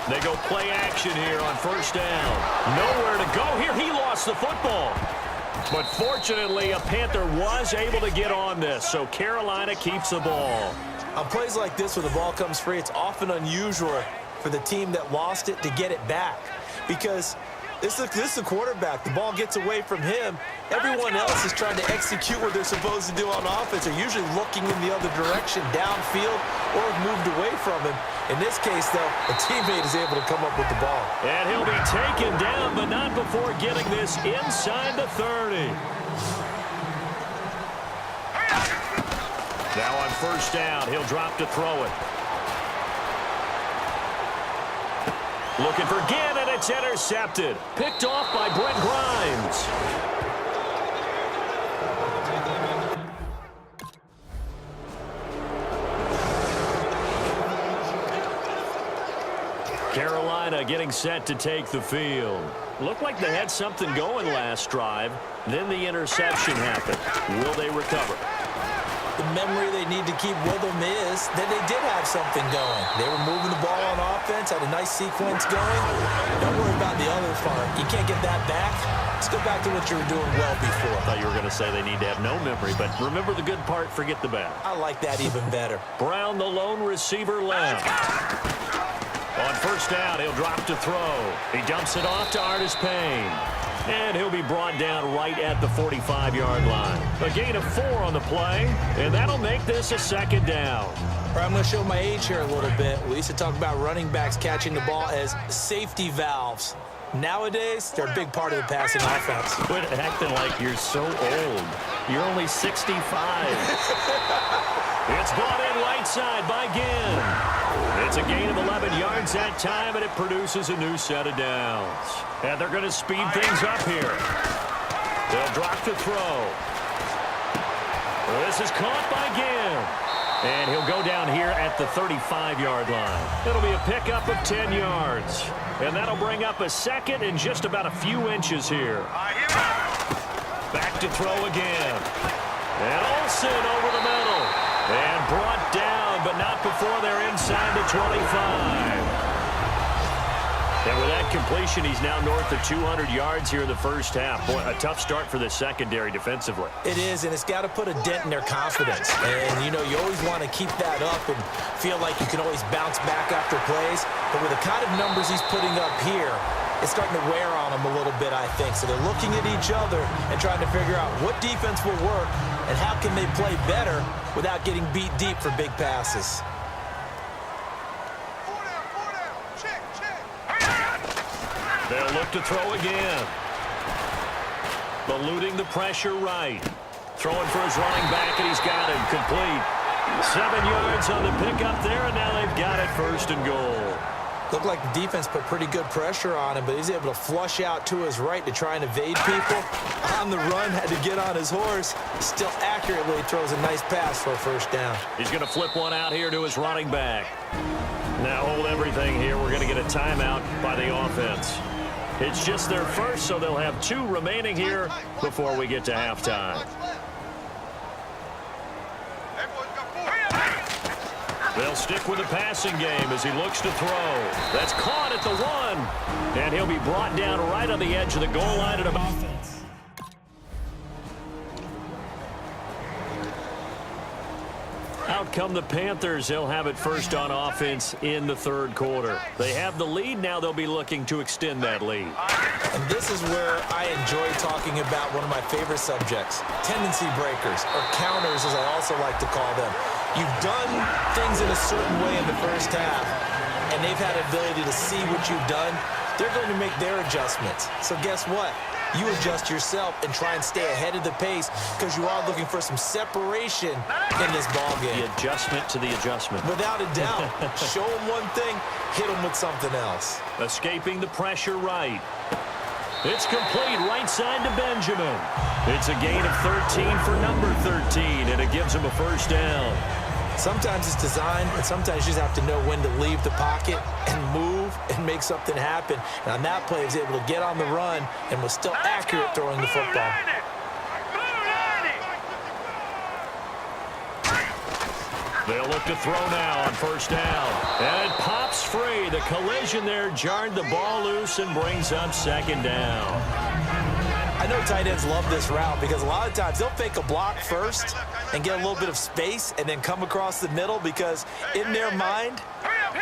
They go play action here on first down. Nowhere to go here. He lost the football. But fortunately, a Panther was able to get on this, so Carolina keeps the ball. On plays like this where the ball comes free, it's often unusual for the team that lost it to get it back. Because this is the quarterback. The ball gets away from him. Everyone else is trying to execute what they're supposed to do on offense. They're usually looking in the other direction, downfield, or have moved away from him. In this case, though, a teammate is able to come up with the ball. And he'll be taken down, but not before getting this inside the 30. Now on first down, he'll drop to throw it. Looking for Ginn, and it's intercepted. Picked off by Brent Grimes. Carolina getting set to take the field. Looked like they had something going last drive. Then the interception happened. Will they recover? The memory they need to keep with them is that they did have something going. They were moving the ball on offense, had a nice sequence going. Don't worry about the other part. You can't get that back. Let's go back to what you were doing well before. I thought you were going to say they need to have no memory, but remember the good part, forget the bad. I like that even better. Brown, the lone receiver, left. On first down, he'll drop to throw. He dumps it off to Artis Payne. And he'll be brought down right at the 45-yard line. A gain of 4 on the play, and that'll make this a second down. All right, I'm going to show my age here a little bit. We used to talk about running backs catching the ball as safety valves. Nowadays, they're a big part of the passing offense. Quit acting like you're so old. You're only 65. It's brought in right side by Ginn. It's a gain of 11 yards that time, and it produces a new set of downs. And they're going to speed things up here. They'll drop to throw. This is caught by Ginn. And he'll go down here at the 35-yard line. It'll be a pickup of 10 yards. And that'll bring up a second and just about a few inches here. Back to throw again. And Olsen over the middle. And brought down, but not before they're inside the 25. And with that completion, he's now north of 200 yards here in the first half. Boy, a tough start for the secondary defensively. It is, and it's got to put a dent in their confidence. And, you know, you always want to keep that up and feel like you can always bounce back after plays. But with the kind of numbers he's putting up here, it's starting to wear on them a little bit, I think. So they're looking at each other and trying to figure out what defense will work and how can they play better without getting beat deep for big passes. They'll look to throw again. Eluding the pressure right. Throwing for his running back, and he's got him complete. 7 yards on the pickup there, and now they've got it first and goal. Looked like the defense put pretty good pressure on him, but he's able to flush out to his right to try and evade people. On the run, had to get on his horse. Still accurately throws a nice pass for a first down. He's going to flip one out here to his running back. Now hold everything here. We're going to get a timeout by the offense. It's just their first, so they'll have 2 remaining here before we get to halftime. They'll stick with the passing game as he looks to throw. That's caught at the 1. And he'll be brought down right on the edge of the goal line at about offense. Out come the Panthers. They'll have it first on offense in the third quarter. They have the lead. Now they'll be looking to extend that lead. And this is where I enjoy talking about one of my favorite subjects, tendency breakers, or counters as I also like to call them. You've done things in a certain way in the first half, and they've had the ability to see what you've done. They're going to make their adjustments. So guess what? You adjust yourself and try and stay ahead of the pace because you are looking for some separation in this ballgame. The adjustment to the adjustment. Without a doubt. Show them one thing, hit them with something else. Escaping the pressure right. It's complete right side to Benjamin. It's a gain of 13 for number 13, and it gives him a first down. Sometimes it's designed, and sometimes you just have to know when to leave the pocket and move and make something happen. And on that play, he was able to get on the run and was still accurate throwing the football. They'll look to throw now on first down. And it pops free. The collision there jarred the ball loose and brings up second down. I know tight ends love this route because a lot of times they'll fake a block first and get a little bit of space and then come across the middle because in their mind,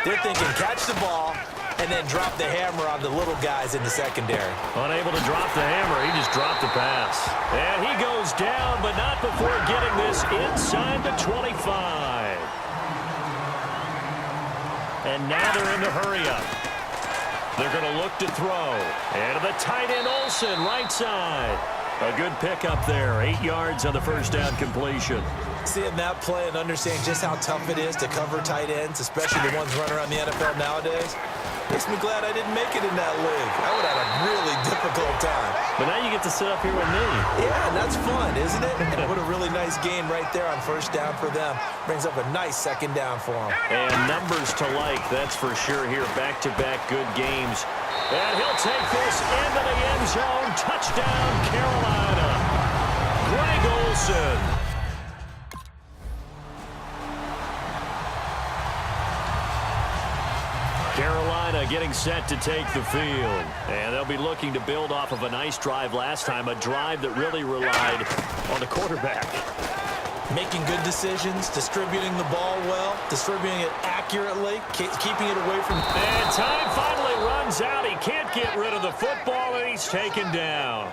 they're thinking catch the ball and then drop the hammer on the little guys in the secondary. Unable to drop the hammer, he just dropped the pass. And he goes down, but not before getting this inside the 25. And now they're in the hurry-up. They're going to look to throw. And to the tight end, Olsen, right side. A good pickup there. 8 yards on the first down completion. Seeing that play and understanding just how tough it is to cover tight ends, especially the ones running around the NFL nowadays, makes me glad I didn't make it in that league. I would have had a really difficult time. But now you get to sit up here with me. Yeah, and that's fun, isn't it? And what a really nice game right there on first down for them. Brings up a nice second down for them. And numbers to like, that's for sure here. Back-to-back good games. And he'll take this into the end zone. Touchdown, Carolina. Greg Olsen. Carolina getting set to take the field. And they'll be looking to build off of a nice drive last time, a drive that really relied on the quarterback. Making good decisions, distributing the ball well, distributing it accurately, keeping it away from... And time finally runs out. He can't get rid of the football, and he's taken down.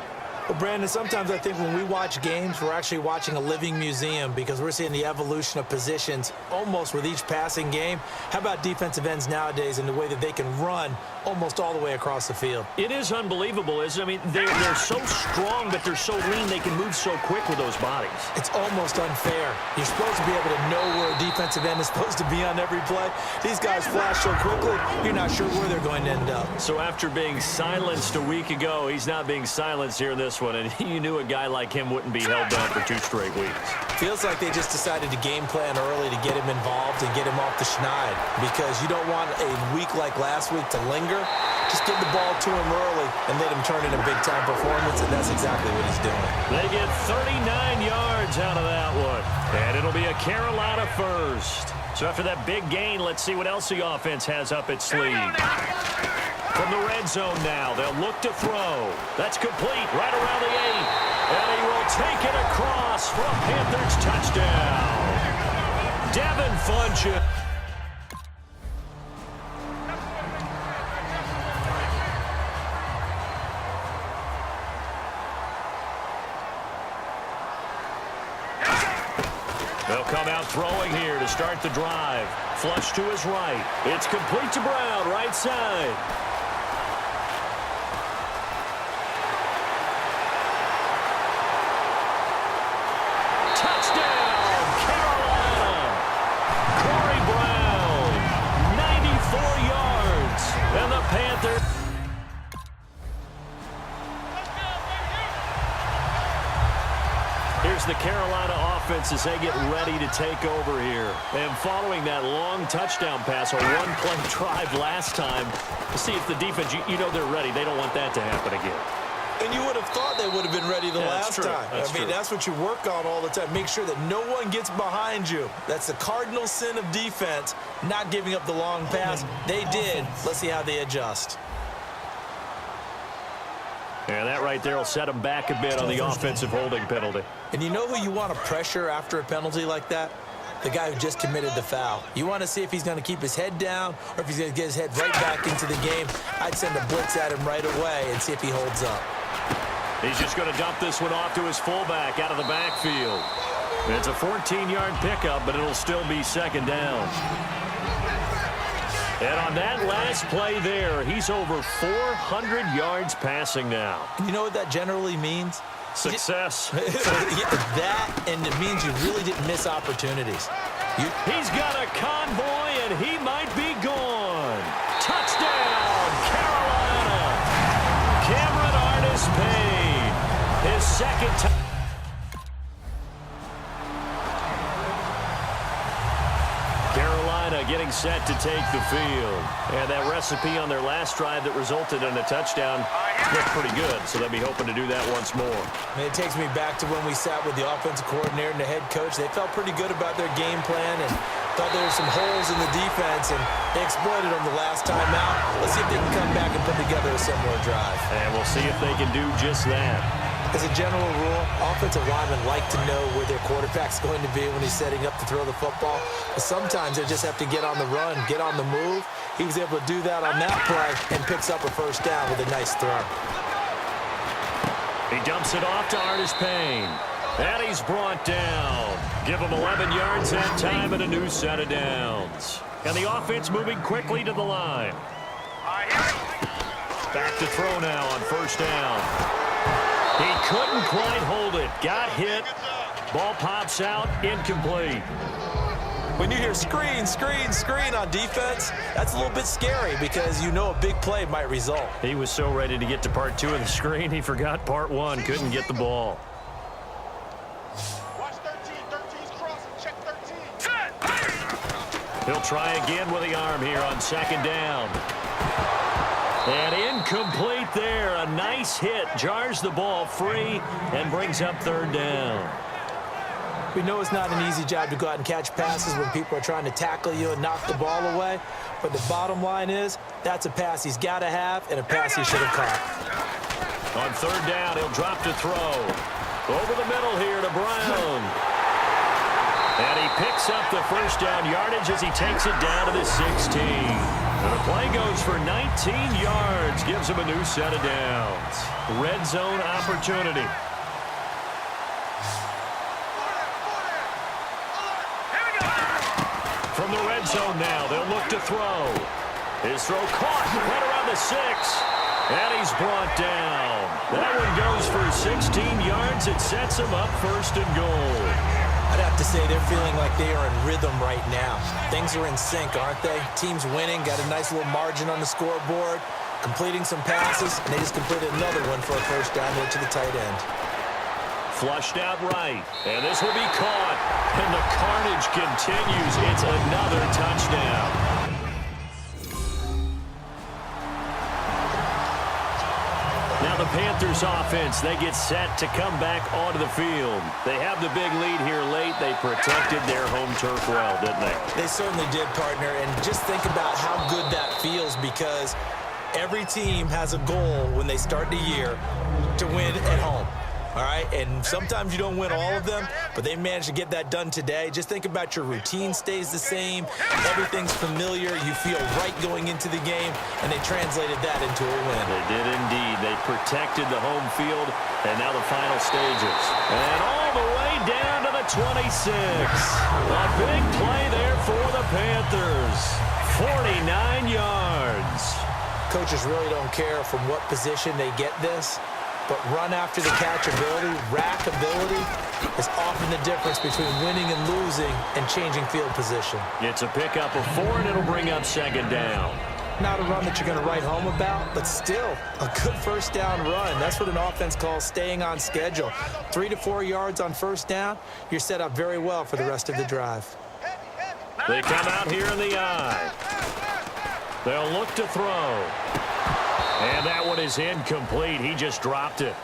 Well, Brandon, sometimes I think when we watch games, we're actually watching a living museum because we're seeing the evolution of positions almost with each passing game. How about defensive ends nowadays and the way that they can run almost all the way across the field? It is unbelievable, isn't it? I mean, they're so strong, but they're so lean, they can move so quick with those bodies. It's almost unfair. You're supposed to be able to know where a defensive end is supposed to be on every play. These guys flash so quickly, you're not sure where they're going to end up. So after being silenced a week ago, he's not being silenced here in this one, and you knew a guy like him wouldn't be held down for 2 straight weeks. Feels like they just decided to game plan early to get him involved and get him off the schneid because you don't want a week like last week to linger. Just get the ball to him early and let him turn in a big-time performance, and that's exactly what he's doing. They get 39 yards out of that one, and it'll be a Carolina first. So after that big gain, let's see what else the offense has up its sleeve. From the red zone now, they'll look to throw. That's complete right around the 8. And he will take it across for a Panthers touchdown. Devin Funchess. They'll come out throwing here to start the drive. Flush to his right. It's complete to Brown, right side. Panthers. Here's the Carolina offense as they get ready to take over here. And following that long touchdown pass, a one-play drive last time, to see if the defense, you know they're ready. They don't want that to happen again. And you would have thought they would have been ready the last time. I mean, that's what you work on all the time. Make sure that no one gets behind you. That's the cardinal sin of defense, not giving up the long pass. They did. Let's see how they adjust. And that right there will set them back a bit on the offensive holding penalty. And you know who you want to pressure after a penalty like that? The guy who just committed the foul. You want to see if he's going to keep his head down or if he's going to get his head right back into the game. I'd send a blitz at him right away and see if he holds up. He's just going to dump this one off to his fullback out of the backfield. It's a 14-yard pickup, but it'll still be second down. And on that last play there, he's over 400 yards passing now. You know what that generally means? Success. That, and it means you really didn't miss opportunities. He's got a convoy, and he might be gone. Touchdown, Carolina. Cameron Artis-Payne, his second time. Carolina getting set to take the field. And that recipe on their last drive that resulted in a touchdown looked pretty good, so they'll be hoping to do that once more. And it takes me back to when we sat with the offensive coordinator and the head coach. They felt pretty good about their game plan, and Thought there were some holes in the defense, and they exploited them the last time out. Let's see if they can come back and put together a similar drive. And we'll see if they can do just that. As a general rule, offensive linemen like to know where their quarterback's going to be when he's setting up to throw the football. But sometimes they just have to get on the run, get on the move. He was able to do that on that play and picks up a first down with a nice throw. He dumps it off to Artis Payne. And he's brought down. Give him 11 yards that time and a new set of downs. And the offense moving quickly to the line. Back to throw now on first down. He couldn't quite hold it. Got hit. Ball pops out. Incomplete. When you hear screen, screen, screen on defense, that's a little bit scary because you know a big play might result. He was so ready to get to part 2 of the screen, he forgot part 1. Couldn't get the ball. Watch 13. 13's crossing. Check 13. He'll try again with the arm here on second down. And incomplete there. A nice hit. Jars the ball free and brings up third down. We know it's not an easy job to go out and catch passes when people are trying to tackle you and knock the ball away. But the bottom line is, that's a pass he's got to have and a pass he should have caught. On third down, he'll drop to throw. Over the middle here to Brown. And he picks up the first down yardage as he takes it down to the 16. And the play goes for 19 yards. Gives him a new set of downs. Red zone opportunity. From the red zone now, they'll look to throw. His throw caught right around the 6. And he's brought down. That one goes for 16 yards. It sets him up first and goal. I'd have to say they're feeling like they are in rhythm right now. Things are in sync, aren't they? Team's winning, got a nice little margin on the scoreboard, completing some passes, and they just completed another one for a first down there to the tight end. Flushed out right, and this will be caught. And the carnage continues. It's another touchdown. Now the Panthers offense, they get set to come back onto the field. They have the big lead here late. They protected their home turf well, didn't they? They certainly did, partner, and just think about how good that feels because every team has a goal when they start the year to win at home. All right, and sometimes you don't win all of them, but they managed to get that done today. Just think about your routine stays the same. Everything's familiar. You feel right going into the game, and they translated that into a win. They did indeed. They protected the home field, and now the final stages. And all the way down to the 26. A big play there for the Panthers. 49 yards. Coaches really don't care from what position they get this. But run after the catch ability, rack ability is often the difference between winning and losing and changing field position. It's a pickup of 4, and it'll bring up second down. Not a run that you're going to write home about, but still a good first down run. That's what an offense calls staying on schedule. 3 to 4 yards on first down, you're set up very well for the rest of the drive. They come out here in the eye. They'll look to throw. And that one is incomplete. He just dropped it.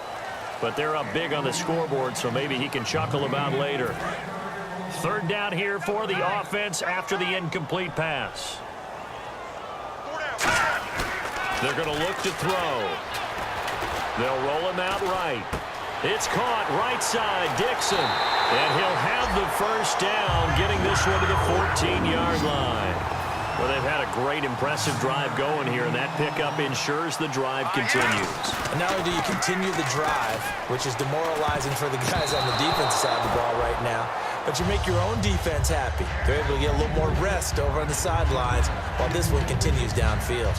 But they're up big on the scoreboard, so maybe he can chuckle about later. Third down here for the offense after the incomplete pass. They're going to look to throw. They'll roll him out right. It's caught right side, Dixon. And he'll have the first down, getting this one to the 14-yard line. Well, they've had a great, impressive drive going here, and that pickup ensures the drive continues. And not only do you continue the drive, which is demoralizing for the guys on the defensive side of the ball right now, but you make your own defense happy. They're able to get a little more rest over on the sidelines while this one continues downfield.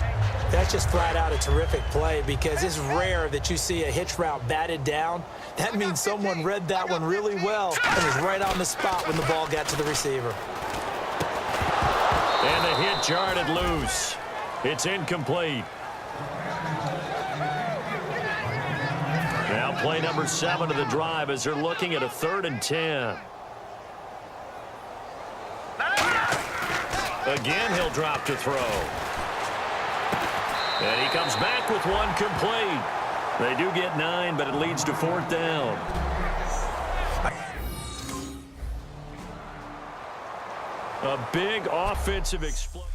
That's just flat out a terrific play because it's rare that you see a hitch route batted down. That means someone read that one really well and was right on the spot when the ball got to the receiver. And the hit jarred it loose. It's incomplete. Now play number 7 of the drive as they're looking at a 3rd and 10. Again, he'll drop to throw. And he comes back with one complete. They do get 9, but it leads to 4th down. A big offensive explosion.